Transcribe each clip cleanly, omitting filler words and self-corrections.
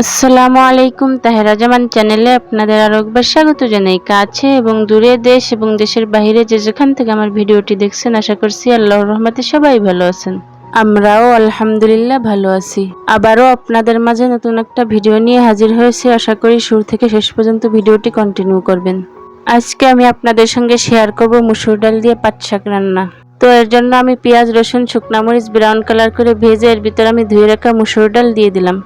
আসসালামু আলাইকুম। তাহেরা জামান চ্যানেলে আপনাদের আরো একবার স্বাগত জানাই। কাছে এবং দূরে, দেশ এবং দেশের বাইরে যে যেখান থেকে আমার ভিডিওটি দেখছেন, আশা করছি আল্লাহর রহমতে সবাই ভালো আছেন। আমরাও আলহামদুলিল্লাহ ভালো আছি। আবারও আপনাদের মাঝে নতুন একটা ভিডিও নিয়ে হাজির হয়েছি। আশা করি শুরু থেকে শেষ পর্যন্ত ভিডিওটি কন্টিনিউ করবেন। আজকে আমি আপনাদের সঙ্গে শেয়ার করব মসুর ডাল দিয়ে পাট শাক রান্না। তো এর জন্য আমি পেঁয়াজ, রসুন, শুকনা মরিচ ব্রাউন কালার করে ভেজে এর ভিতরে আমি ধুয়ে রাখা মসুর ডাল দিয়ে দিলাম।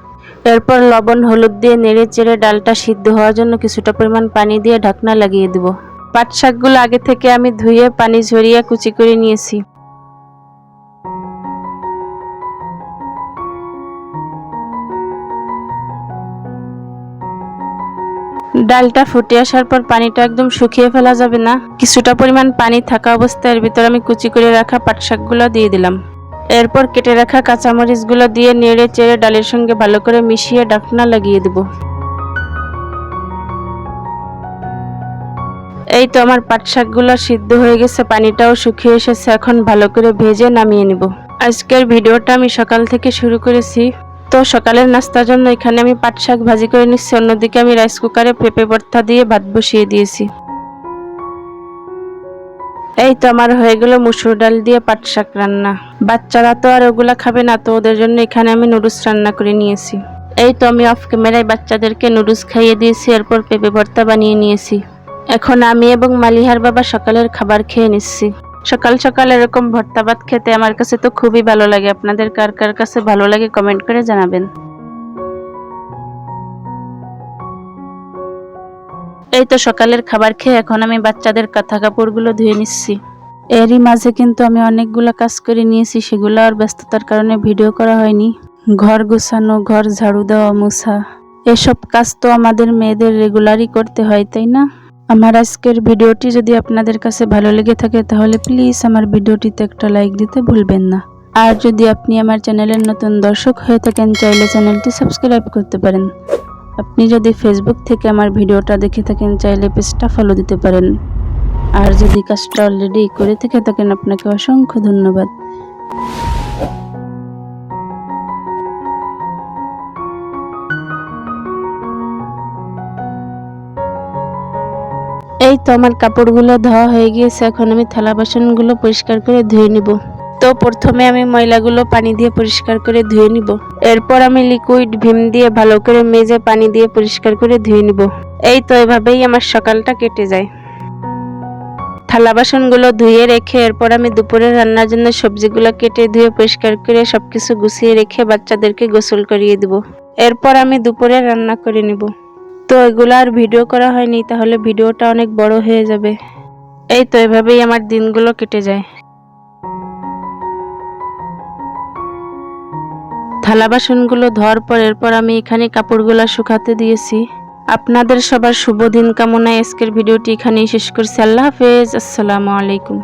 এরপর লবণ হলুদ দিয়ে নেড়ে চেড়ে ডালটা সিদ্ধ হওয়ার জন্য কিছুটা পরিমাণ পানি দিয়ে ঢাকনা লাগিয়ে দেব। পাট শাকগুলো আগে থেকে আমি ধুয়ে পানি ঝরিয়ে কুচি করে নিয়েছি। ডালটা ফুটে আসার পর পানিটা একদম শুকিয়ে ফেলা যাবে না, কিছুটা পরিমাণ পানি থাকা অবস্থায় এর ভিতরে আমি কুচি করে রাখা পাট শাকগুলো দিয়ে দিলাম। এরপর কেটে রাখা কাঁচামরিচগুলো দিয়ে নেড়ে চেড়ে ডালের সঙ্গে ভালো করে মিশিয়ে ঢাকনা লাগিয়ে দেব। এই তো আমার পাট শাকগুলো সিদ্ধ হয়ে গেছে, পানিটাও শুকিয়ে এসেছে। এখন ভালো করে ভেজে নামিয়ে নিব। আজকের ভিডিওটা আমি সকাল থেকে শুরু করেছি। তো সকালের নাস্তার জন্য এখানে আমি পাট শাক ভাজি করে নিচ্ছি, অন্যদিকে আমি রাইস কুকারে পেঁপে ভর্তা দিয়ে ভাত বসিয়ে দিয়েছি। এই তো আমার হয়ে গেল মসুর ডাল দিয়ে পাট শাক রান্না। বাচ্চারা তো আর ওগুলা খাবে না, তো ওদের জন্য এখানে আমি নুডলস রান্না করে নিয়েছি। এই তো আমি অফ ক্যামেরায় বাচ্চাদেরকে নুডলস খাইয়ে দিয়েছি, এরপর পেঁপে ভর্তা বানিয়ে নিয়েছি। এখন আমি এবং মালিহার বাবা সকালের খাবার খেয়ে নিচ্ছি। সকাল সকাল এরকম ভর্তা ভাত খেতে আমার কাছে তো খুবই ভালো লাগে। আপনাদের কার কার কাছে ভালো লাগে কমেন্ট করে জানাবেন। এই তো সকালের খাবার খেয়ে এখন আমি বাচ্চাদের কাঁথা কাপড়গুলো ধুয়ে নিচ্ছি। এরই মাঝে কিন্তু আমি অনেকগুলো কাজ করে নিয়েছি, সেগুলো আর ব্যস্ততার কারণে ভিডিও করা হয়নি। ঘর গোছানো, ঘর ঝাড়ু দেওয়া, মোছা, এসব কাজ তো আমাদের মেয়েদের রেগুলারই করতে হয়, তাই না? আমার আজকের ভিডিওটি যদি আপনাদের কাছে ভালো লেগে থাকে তাহলে প্লিজ আমার ভিডিওটিতে একটা লাইক দিতে ভুলবেন না। আর যদি আপনি আমার চ্যানেলের নতুন দর্শক হয়ে থাকেন, চাইলে চ্যানেলটি সাবস্ক্রাইব করতে পারেন। আপনি যদি ফেসবুক থেকে আমার ভিডিওটা দেখে থাকেন, চাইলে পেজটা ফলো দিতে পারেন। আর যদি কাজটা অলরেডি করে থেকে থাকেন, আপনাকে অসংখ্য ধন্যবাদ। এই তো আমার কাপড়গুলো ধোয়া হয়ে গিয়েছে, এখন আমি থালা বাসনগুলো পরিষ্কার করে ধুয়ে নিব। তো প্রথমে আমি ময়লাগুলো পানি দিয়ে পরিষ্কার করে ধুয়ে নিব। এরপর আমি লিকুইড ভিম দিয়ে ভালো করে মেজে পানি দিয়ে পরিষ্কার করে ধুয়ে নিব। এই তো এভাবেই আমার সকালটা কেটে যায়। থালা বাসনগুলো ধুয়ে রেখে এরপর আমি দুপুরে রান্নার জন্য সবজিগুলো কেটে ধুয়ে পরিষ্কার করে সবকিছু গুছিয়ে রেখে বাচ্চাদেরকে গোসল করিয়ে দিব। এরপর আমি দুপুরে রান্না করে নিব। তো এগুলো আর ভিডিও করা হয়নি, তাহলে ভিডিওটা অনেক বড় হয়ে যাবে। এই তো এভাবেই আমার দিনগুলো কেটে যায়। থালা বাসনগুলো ধোয়ার পর এরপর আমি এখানে কাপড়গুলো শুকাতে দিয়েছি। আপনাদের সবার শুভ দিন কামনায় আজকের ভিডিওটি এখানেই শেষ করছি। আল্লাহ হাফেজ, আসসালামু আলাইকুম।